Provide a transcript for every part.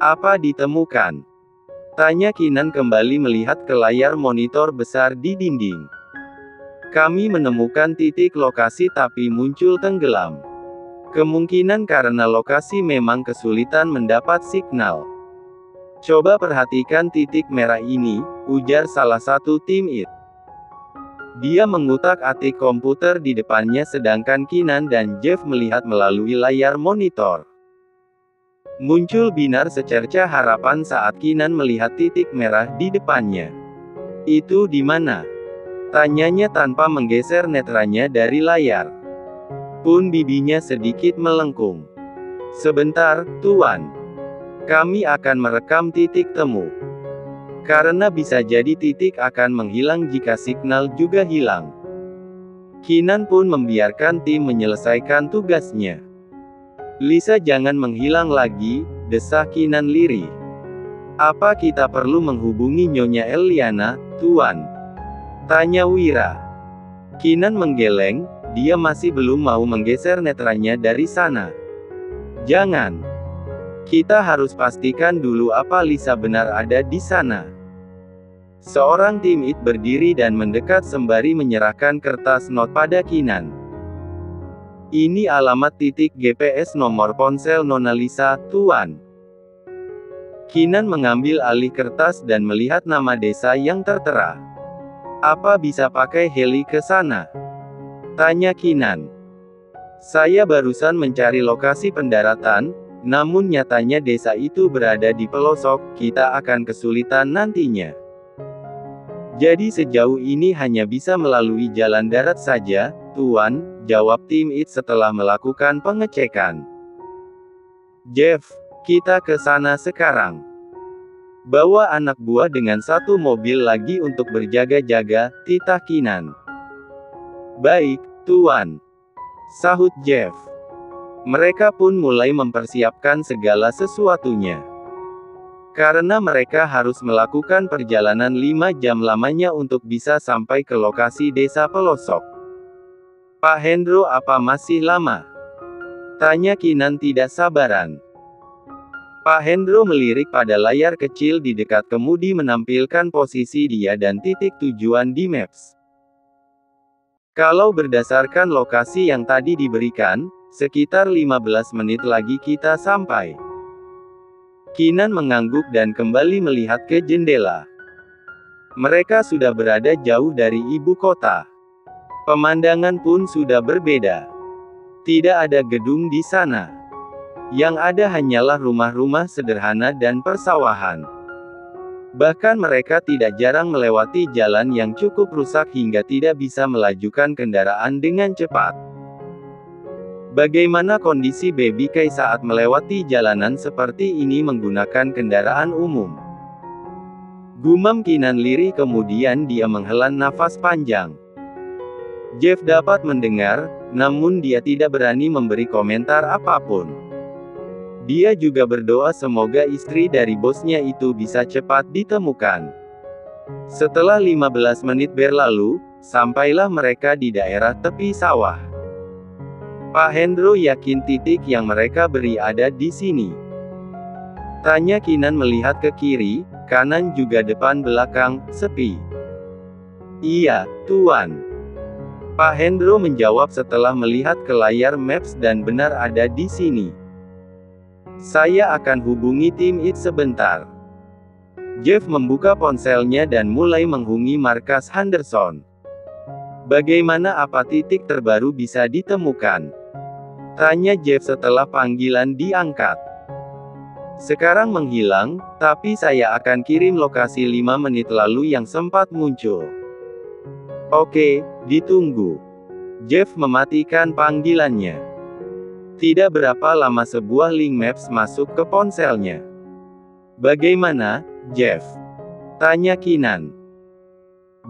Apa ditemukan? Tanya Kinan kembali melihat ke layar monitor besar di dinding. Kami menemukan titik lokasi tapi muncul tenggelam. Kemungkinan karena lokasi memang kesulitan mendapat signal. Coba perhatikan titik merah ini, ujar salah satu tim IT. Dia mengutak-atik komputer di depannya sedangkan Kinan dan Jeff melihat melalui layar monitor. Muncul binar secerca harapan saat Kinan melihat titik merah di depannya. Itu di mana? Tanyanya tanpa menggeser netranya dari layar. Pun bibinya sedikit melengkung. Sebentar, Tuan. Kami akan merekam titik temu. Karena bisa jadi titik akan menghilang jika signal juga hilang. Kinan pun membiarkan tim menyelesaikan tugasnya. Lisa jangan menghilang lagi, desak Kinan lirih. Apa kita perlu menghubungi Nyonya Eliana, Tuan? Tanya Wira. Kinan menggeleng, dia masih belum mau menggeser netranya dari sana. Jangan. Kita harus pastikan dulu apa Lisa benar ada di sana. Seorang tim IT berdiri dan mendekat sembari menyerahkan kertas not pada Kinan. Ini alamat titik GPS nomor ponsel Nona Lisa, Tuan. Kinan mengambil alih kertas dan melihat nama desa yang tertera. Apa bisa pakai heli ke sana? Tanya Kinan. Saya barusan mencari lokasi pendaratan, namun nyatanya desa itu berada di pelosok, kita akan kesulitan nantinya. Jadi sejauh ini hanya bisa melalui jalan darat saja, Tuan, jawab tim IT setelah melakukan pengecekan. Jeff, kita ke sana sekarang. Bawa anak buah dengan satu mobil lagi untuk berjaga-jaga, titah Kinan. Baik, Tuan. Sahut Jeff. Mereka pun mulai mempersiapkan segala sesuatunya. Karena mereka harus melakukan perjalanan 5 jam lamanya untuk bisa sampai ke lokasi desa pelosok. Pak Hendro, apa masih lama? Tanya Kinan tidak sabaran. Pak Hendro melirik pada layar kecil di dekat kemudi menampilkan posisi dia dan titik tujuan di Maps. Kalau berdasarkan lokasi yang tadi diberikan, sekitar 15 menit lagi kita sampai. Kinan mengangguk dan kembali melihat ke jendela. Mereka sudah berada jauh dari ibu kota. Pemandangan pun sudah berbeda. Tidak ada gedung di sana. Yang ada hanyalah rumah-rumah sederhana dan persawahan. Bahkan mereka tidak jarang melewati jalan yang cukup rusak hingga tidak bisa melajukan kendaraan dengan cepat. Bagaimana kondisi Baby Kai saat melewati jalanan seperti ini menggunakan kendaraan umum? Gumam Kinan lirih kemudian dia menghela nafas panjang. Jeff dapat mendengar, namun dia tidak berani memberi komentar apapun. Dia juga berdoa semoga istri dari bosnya itu bisa cepat ditemukan. Setelah 15 menit berlalu, sampailah mereka di daerah tepi sawah. Pak Hendro yakin titik yang mereka beri ada di sini. Tanya Kinan melihat ke kiri, kanan juga depan belakang, sepi. Iya, Tuan. Pak Hendro menjawab setelah melihat ke layar Maps dan benar ada di sini. Saya akan hubungi tim IT sebentar. Jeff membuka ponselnya dan mulai menghubungi markas Henderson. Bagaimana apa titik terbaru bisa ditemukan? Tanya Jeff setelah panggilan diangkat. Sekarang menghilang, tapi saya akan kirim lokasi 5 menit lalu yang sempat muncul. Oke, ditunggu. Jeff mematikan panggilannya. Tidak berapa lama sebuah link Maps masuk ke ponselnya. Bagaimana, Jeff? Tanya Kinan.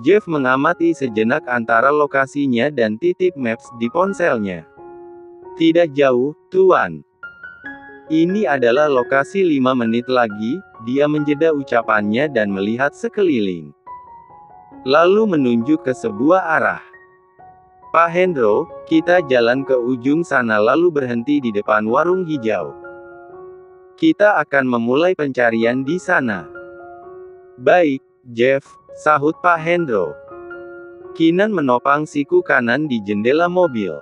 Jeff mengamati sejenak antara lokasinya dan titik Maps di ponselnya. Tidak jauh, Tuan. Ini adalah lokasi 5 menit lagi, dia menjeda ucapannya dan melihat sekeliling. Lalu menunjuk ke sebuah arah. Pak Hendro, kita jalan ke ujung sana lalu berhenti di depan warung hijau. Kita akan memulai pencarian di sana. Baik, Jeff, sahut Pak Hendro. Keenan menopang siku kanan di jendela mobil.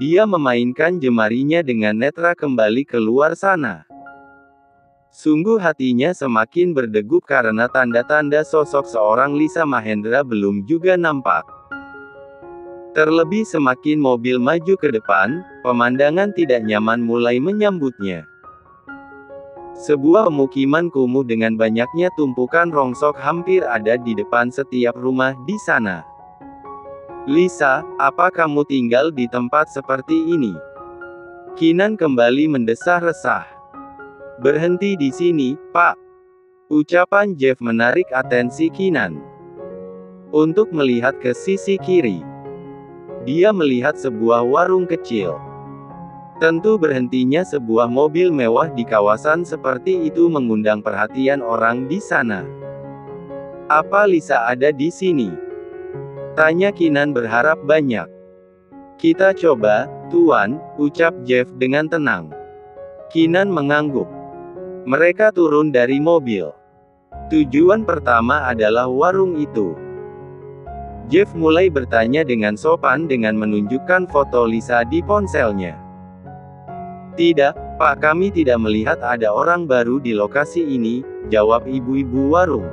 Dia memainkan jemarinya dengan netra kembali keluar sana. Sungguh hatinya semakin berdegup karena tanda-tanda sosok seorang Lisa Mahendra belum juga nampak. Terlebih semakin mobil maju ke depan, pemandangan tidak nyaman mulai menyambutnya. Sebuah pemukiman kumuh dengan banyaknya tumpukan rongsok hampir ada di depan setiap rumah di sana. Lisa, apa kamu tinggal di tempat seperti ini? Keenan kembali mendesah resah. Berhenti di sini, Pak. Ucapan Jeff menarik atensi Keenan. Untuk melihat ke sisi kiri. Dia melihat sebuah warung kecil. Tentu berhentinya sebuah mobil mewah di kawasan seperti itu mengundang perhatian orang di sana. Apa Lisa ada di sini? Tanya Keenan berharap banyak. Kita coba, Tuan, ucap Jeff dengan tenang. Keenan mengangguk. Mereka turun dari mobil. Tujuan pertama adalah warung itu. Jeff mulai bertanya dengan sopan dengan menunjukkan foto Lisa di ponselnya. Tidak, Pak, kami tidak melihat ada orang baru di lokasi ini, jawab ibu-ibu warung.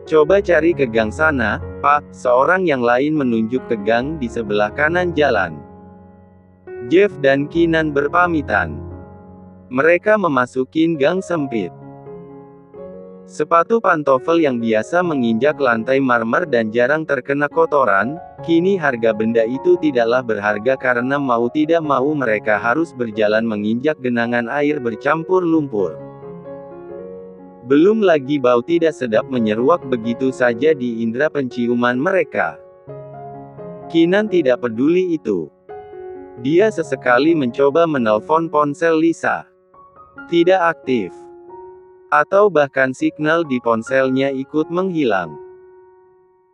Coba cari ke gang sana, Pak, seorang yang lain menunjuk ke gang di sebelah kanan jalan. Jeff dan Keenan berpamitan. Mereka memasuki gang sempit. Sepatu pantofel yang biasa menginjak lantai marmer dan jarang terkena kotoran, kini harga benda itu tidaklah berharga karena mau tidak mau mereka harus berjalan menginjak genangan air bercampur lumpur. Belum lagi bau tidak sedap menyeruak begitu saja di indera penciuman mereka. Keenan tidak peduli itu. Dia sesekali mencoba menelpon ponsel Lisa. Tidak aktif. Atau bahkan signal di ponselnya ikut menghilang.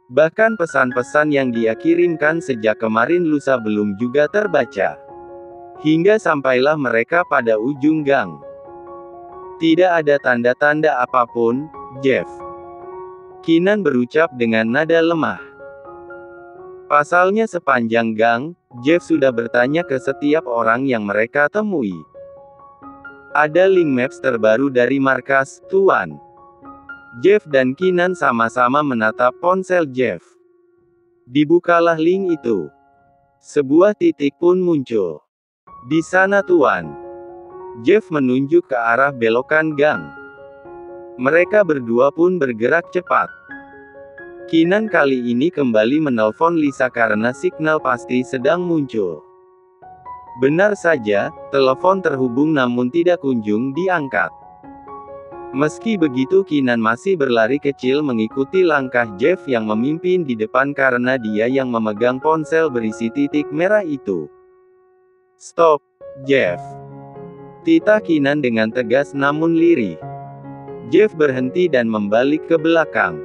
Bahkan pesan-pesan yang dia kirimkan sejak kemarin lusa belum juga terbaca. Hingga sampailah mereka pada ujung gang. Tidak ada tanda-tanda apapun, Jeff. Keenan berucap dengan nada lemah. Pasalnya sepanjang gang, Jeff sudah bertanya ke setiap orang yang mereka temui. Ada link maps terbaru dari markas, Tuan. Jeff dan Keenan sama-sama menatap ponsel Jeff. Dibukalah link itu. Sebuah titik pun muncul. Di sana Tuan. Jeff menunjuk ke arah belokan gang. Mereka berdua pun bergerak cepat. Keenan kali ini kembali menelpon Lisa karena signal pasti sedang muncul. Benar saja, telepon terhubung namun tidak kunjung diangkat. Meski begitu Keenan masih berlari kecil mengikuti langkah Jeff yang memimpin di depan karena dia yang memegang ponsel berisi titik merah itu. Stop, Jeff. Titah Keenan dengan tegas namun lirih. Jeff berhenti dan membalik ke belakang.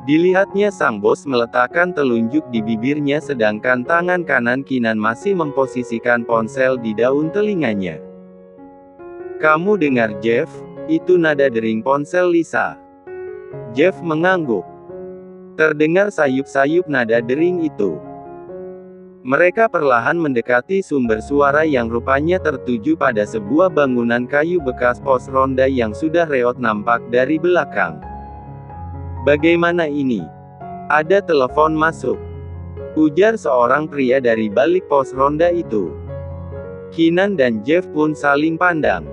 Dilihatnya sang bos meletakkan telunjuk di bibirnya sedangkan tangan kanan Keenan masih memposisikan ponsel di daun telinganya. Kamu dengar Jeff? Itu nada dering ponsel Lisa. Jeff mengangguk. Terdengar sayup-sayup nada dering itu. Mereka perlahan mendekati sumber suara yang rupanya tertuju pada sebuah bangunan kayu bekas pos ronda yang sudah reot nampak dari belakang. Bagaimana ini? Ada telepon masuk. Ujar seorang pria dari balik pos ronda itu. Keenan dan Jeff pun saling pandang.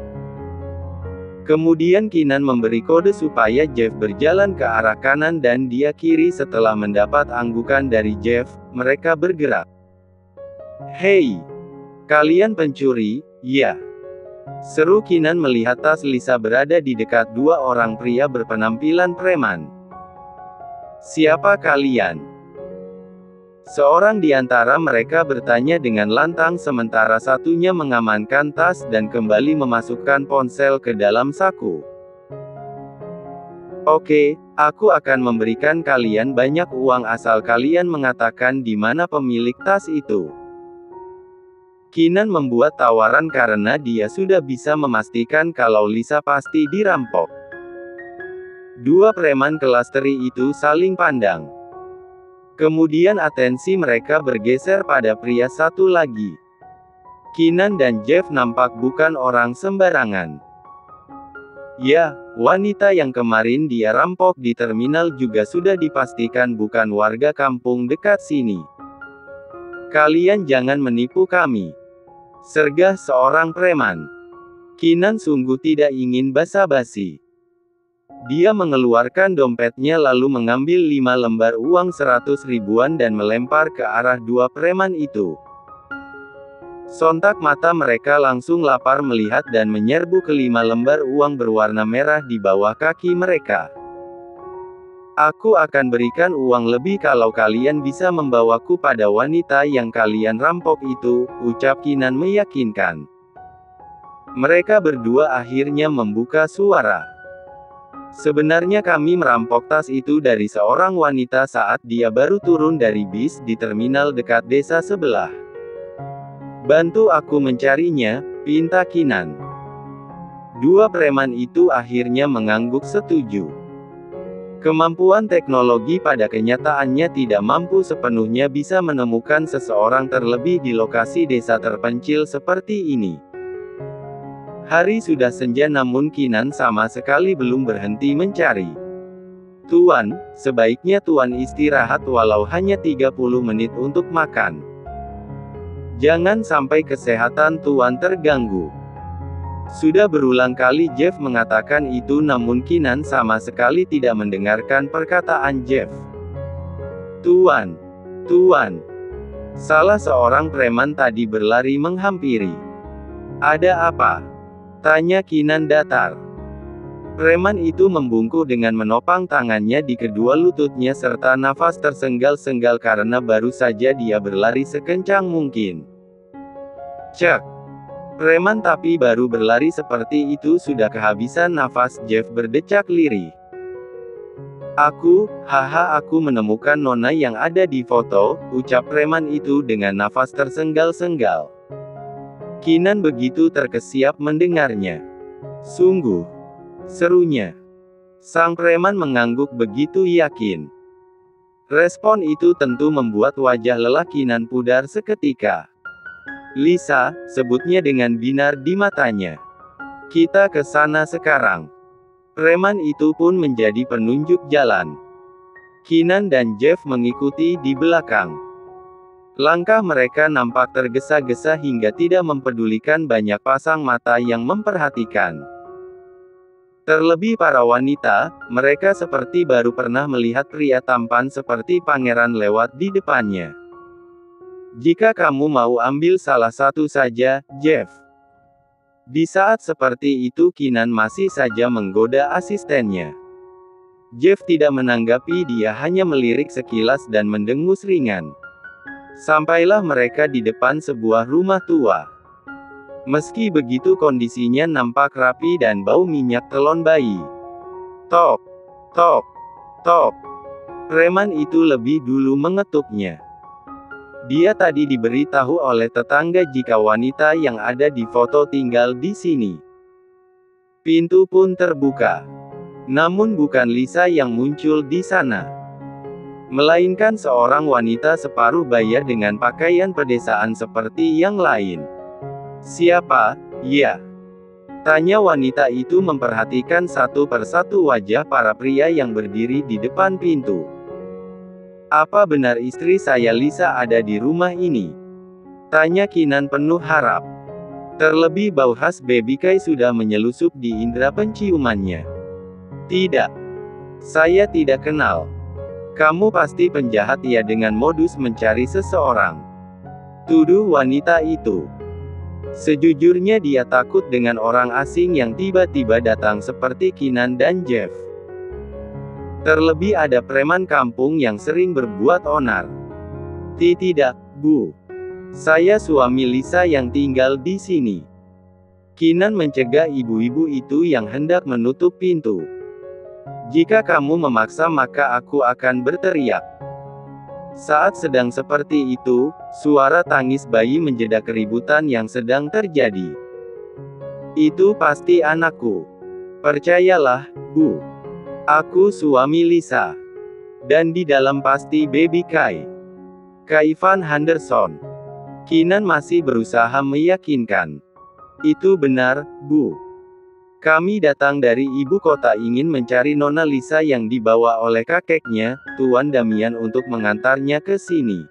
Kemudian Keenan memberi kode supaya Jeff berjalan ke arah kanan dan dia kiri setelah mendapat anggukan dari Jeff, mereka bergerak. Hei! Kalian pencuri, ya? Seru Keenan melihat tas Lisa berada di dekat dua orang pria berpenampilan preman. Siapa kalian? Seorang di antara mereka bertanya dengan lantang sementara satunya mengamankan tas dan kembali memasukkan ponsel ke dalam saku. Oke, aku akan memberikan kalian banyak uang asal kalian mengatakan di mana pemilik tas itu. Kinan membuat tawaran karena dia sudah bisa memastikan kalau Lisa pasti dirampok. Dua preman kelas teri itu saling pandang. Kemudian atensi mereka bergeser pada pria satu lagi. Kinan dan Jeff nampak bukan orang sembarangan. Ya, wanita yang kemarin dia rampok di terminal juga sudah dipastikan bukan warga kampung dekat sini. Kalian jangan menipu kami, sergah seorang preman. Kinan sungguh tidak ingin basa-basi. Dia mengeluarkan dompetnya lalu mengambil 5 lembar uang 100 ribuan dan melempar ke arah dua preman itu. Sontak mata mereka langsung lapar melihat dan menyerbu ke 5 lembar uang berwarna merah di bawah kaki mereka. Aku akan berikan uang lebih kalau kalian bisa membawaku pada wanita yang kalian rampok itu, ucap Kinan meyakinkan. Mereka berdua akhirnya membuka suara. Sebenarnya kami merampok tas itu dari seorang wanita saat dia baru turun dari bis di terminal dekat desa sebelah. Bantu aku mencarinya, pinta Kinan. Dua preman itu akhirnya mengangguk setuju. Kemampuan teknologi pada kenyataannya tidak mampu sepenuhnya bisa menemukan seseorang terlebih di lokasi desa terpencil seperti ini. Hari sudah senja namun Kinan sama sekali belum berhenti mencari. Tuan, sebaiknya Tuan istirahat walau hanya 30 menit untuk makan. Jangan sampai kesehatan Tuan terganggu. Sudah berulang kali Jeff mengatakan itu namun Kinan sama sekali tidak mendengarkan perkataan Jeff. Tuan, Tuan. Salah seorang preman tadi berlari menghampiri. Ada apa? Tanya Kinan datar. Preman itu membungkuk dengan menopang tangannya di kedua lututnya serta nafas tersenggal-senggal karena baru saja dia berlari sekencang mungkin. Cek. Preman tapi baru berlari seperti itu sudah kehabisan nafas. Jeff berdecak lirih. Aku menemukan nona yang ada di foto, ucap preman itu dengan nafas tersenggal-senggal. Kinan begitu terkesiap mendengarnya. Sungguh, serunya. Sang preman mengangguk begitu yakin. Respon itu tentu membuat wajah lelah Kinan pudar seketika. Lisa, sebutnya dengan binar di matanya. Kita ke sana sekarang. Preman itu pun menjadi penunjuk jalan. Kinan dan Jeff mengikuti di belakang. Langkah mereka nampak tergesa-gesa hingga tidak mempedulikan banyak pasang mata yang memperhatikan. Terlebih para wanita, mereka seperti baru pernah melihat pria tampan seperti pangeran lewat di depannya. Jika kamu mau ambil salah satu saja, Jeff. Di saat seperti itu Kinan masih saja menggoda asistennya. Jeff tidak menanggapi, dia hanya melirik sekilas dan mendengus ringan. Sampailah mereka di depan sebuah rumah tua. Meski begitu kondisinya nampak rapi dan bau minyak telon bayi. Tok, tok, tok. Preman itu lebih dulu mengetuknya. Dia tadi diberitahu oleh tetangga jika wanita yang ada di foto tinggal di sini. Pintu pun terbuka. Namun bukan Lisa yang muncul di sana. Melainkan seorang wanita separuh baya dengan pakaian pedesaan seperti yang lain. Siapa? Ya. Tanya wanita itu memperhatikan satu persatu wajah para pria yang berdiri di depan pintu. Apa benar istri saya Lisa ada di rumah ini? Tanya Kinan penuh harap. Terlebih bau khas baby Kai sudah menyelusup di indera penciumannya. Tidak. Saya tidak kenal. Kamu pasti penjahat ya dengan modus mencari seseorang. Tuduh wanita itu. Sejujurnya dia takut dengan orang asing yang tiba-tiba datang seperti Kinan dan Jeff. Terlebih ada preman kampung yang sering berbuat onar. Tidak, Bu. Saya suami Lisa yang tinggal di sini. Kinan mencegah ibu-ibu itu yang hendak menutup pintu. Jika kamu memaksa maka aku akan berteriak. Saat sedang seperti itu, suara tangis bayi menjeda keributan yang sedang terjadi. Itu pasti anakku. Percayalah, Bu. Aku suami Lisa. Dan di dalam pasti baby Kai. Ivan Henderson. Keenan masih berusaha meyakinkan. Itu benar, Bu. Kami datang dari ibu kota ingin mencari Nona Lisa yang dibawa oleh kakeknya, Tuan Damian untuk mengantarnya ke sini.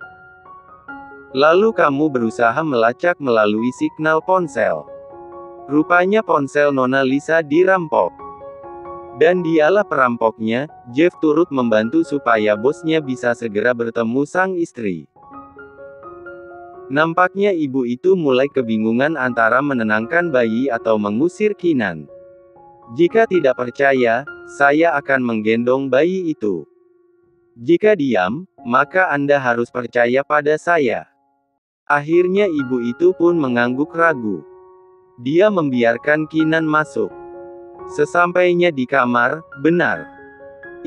Lalu kamu berusaha melacak melalui signal ponsel. Rupanya ponsel Nona Lisa dirampok. Dan dialah perampoknya. Jeff turut membantu supaya bosnya bisa segera bertemu sang istri. Nampaknya ibu itu mulai kebingungan antara menenangkan bayi atau mengusir Keenan. Jika tidak percaya, saya akan menggendong bayi itu. Jika diam, maka Anda harus percaya pada saya. Akhirnya ibu itu pun mengangguk ragu. Dia membiarkan Keenan masuk. Sesampainya di kamar, benar.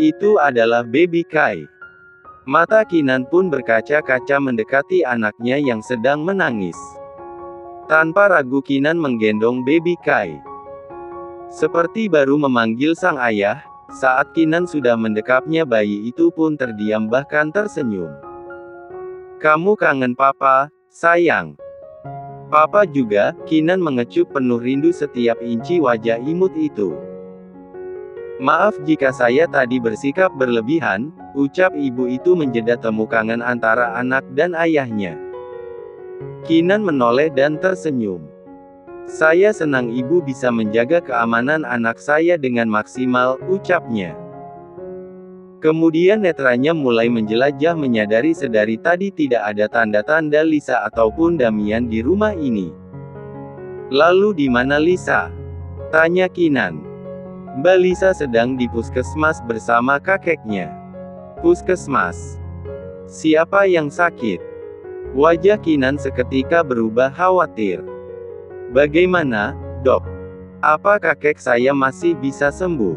Itu adalah baby Kai. Mata Keenan pun berkaca-kaca mendekati anaknya yang sedang menangis. Tanpa ragu Keenan menggendong baby Kai. Seperti baru memanggil sang ayah, saat Keenan sudah mendekapnya bayi itu pun terdiam bahkan tersenyum. Kamu kangen papa, sayang. Papa juga, Keenan mengecup penuh rindu setiap inci wajah imut itu. Maaf jika saya tadi bersikap berlebihan, ucap ibu itu menjeda temu kangen antara anak dan ayahnya. Keenan menoleh dan tersenyum. Saya senang ibu bisa menjaga keamanan anak saya dengan maksimal, ucapnya. Kemudian netranya mulai menjelajah menyadari sedari tadi tidak ada tanda-tanda Lisa ataupun Damian di rumah ini. Lalu di mana Lisa? Tanya Keenan. Mbak Lisa sedang di puskesmas bersama kakeknya. Puskesmas? Siapa yang sakit? Wajah Keenan seketika berubah khawatir. Bagaimana, Dok? Apa kakek saya masih bisa sembuh?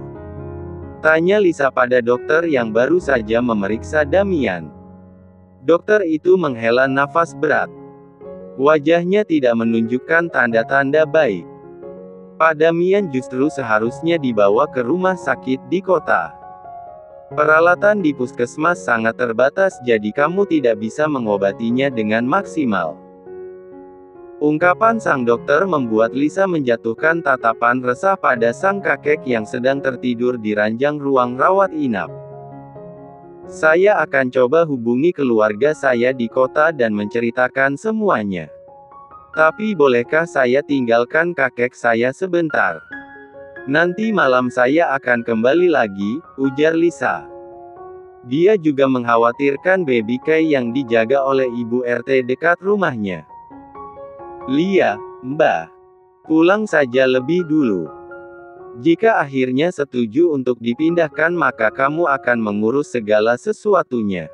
Tanya Lisa pada dokter yang baru saja memeriksa Damian. Dokter itu menghela nafas berat. Wajahnya tidak menunjukkan tanda-tanda baik. Pak Damian justru seharusnya dibawa ke rumah sakit di kota. Peralatan di puskesmas sangat terbatas jadi kamu tidak bisa mengobatinya dengan maksimal. Ungkapan sang dokter membuat Lisa menjatuhkan tatapan resah pada sang kakek yang sedang tertidur di ranjang ruang rawat inap. Saya akan coba hubungi keluarga saya di kota dan menceritakan semuanya. Tapi bolehkah saya tinggalkan kakek saya sebentar? Nanti malam saya akan kembali lagi, ujar Lisa. Dia juga mengkhawatirkan baby Kai yang dijaga oleh ibu RT dekat rumahnya. Lia, Mbak. Pulang saja lebih dulu. Jika akhirnya setuju untuk dipindahkan maka kamu akan mengurus segala sesuatunya.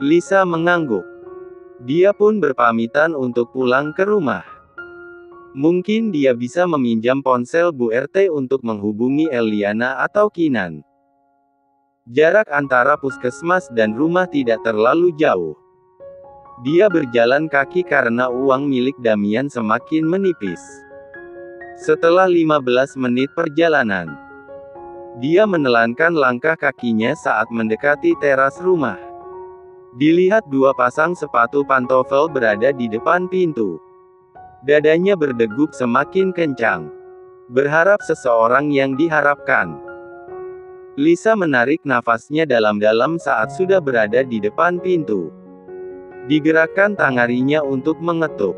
Lisa mengangguk. Dia pun berpamitan untuk pulang ke rumah. Mungkin dia bisa meminjam ponsel Bu RT untuk menghubungi Eliana atau Keenan. Jarak antara puskesmas dan rumah tidak terlalu jauh. Dia berjalan kaki karena uang milik Damian semakin menipis. Setelah 15 menit perjalanan, dia menelankan langkah kakinya saat mendekati teras rumah. Dilihat dua pasang sepatu pantofel berada di depan pintu. Dadanya berdegup semakin kencang. Berharap seseorang yang diharapkan. Lisa menarik nafasnya dalam-dalam saat sudah berada di depan pintu. Digerakkan tangarinya untuk mengetuk.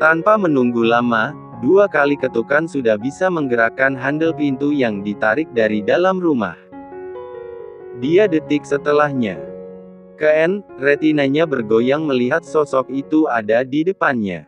Tanpa menunggu lama, 2 kali ketukan sudah bisa menggerakkan handle pintu yang ditarik dari dalam rumah. Dia detik setelahnya. Retinanya bergoyang melihat sosok itu ada di depannya.